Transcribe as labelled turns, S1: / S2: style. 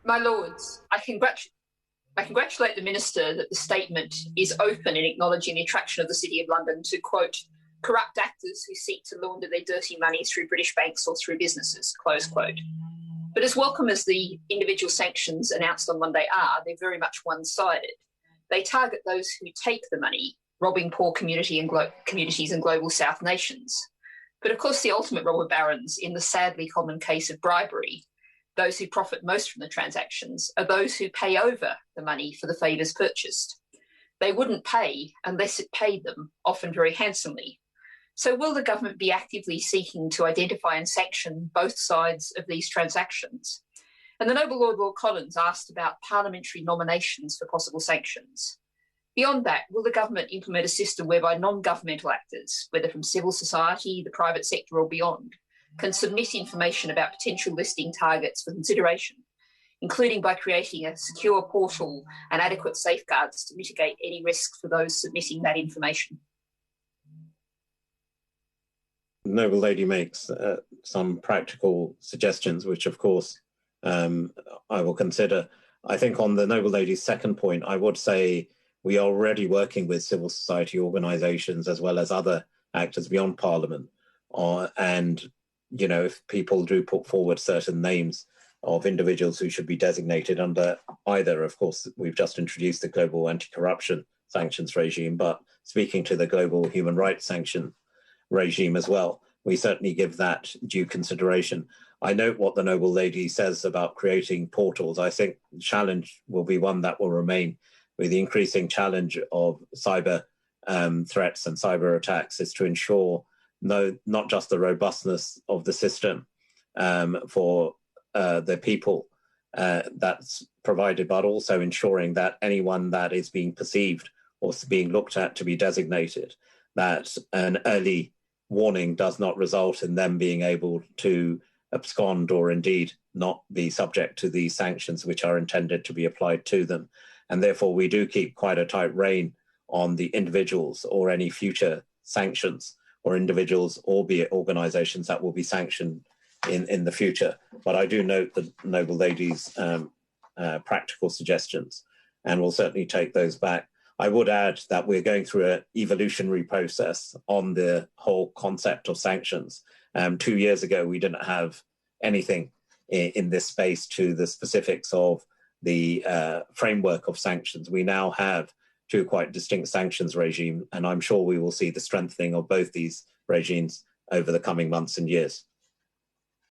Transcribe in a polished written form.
S1: My Lords, I congratulate the Minister that the statement is open in acknowledging the attraction of the City of London to, quote, corrupt actors who seek to launder their dirty money through British banks or through businesses, close quote. But as welcome as the individual sanctions announced on Monday are, they're very much one-sided. They target those who take the money, robbing poor communities and global South nations. But of course, the ultimate robber barons in the sadly common case of bribery, those who profit most from the transactions, are those who pay over the money for the favours purchased. They wouldn't pay unless it paid them, often very handsomely. So will the government be actively seeking to identify and sanction both sides of these transactions? And the Noble Lord Collins asked about parliamentary nominations for possible sanctions. Beyond that, will the government implement a system whereby non-governmental actors, whether from civil society, the private sector or beyond, can submit information about potential listing targets for consideration, including by creating a secure portal and adequate safeguards to mitigate any risks for those submitting that information?
S2: The Noble Lady makes some practical suggestions, which of course I will consider. I think on the Noble Lady's second point, I would say we are already working with civil society organisations as well as other actors beyond Parliament. And, you know, if people do put forward certain names of individuals who should be designated under either, of course, we've just introduced the global anti-corruption sanctions regime, but speaking to the global human rights sanction regime as well, we certainly give that due consideration. I note what the Noble Lady says about creating portals. I think the challenge will be one that will remain with the increasing challenge of cyber threats and cyber attacks, is to ensure not just the robustness of the system for the people that's provided, but also ensuring that anyone that is being perceived or being looked at to be designated, that an early warning does not result in them being able to abscond or indeed not be subject to these sanctions which are intended to be applied to them. And therefore, we do keep quite a tight rein on the individuals or any future sanctions or individuals, albeit organisations that will be sanctioned in the future. But I do note the Noble Lady's practical suggestions, and we'll certainly take those back. I would add that we're going through an evolutionary process on the whole concept of sanctions. 2 years ago, we didn't have anything in this space to the specifics of the framework of sanctions. We now have two quite distinct sanctions regime, and I'm sure we will see the strengthening of both these regimes over the coming months and years.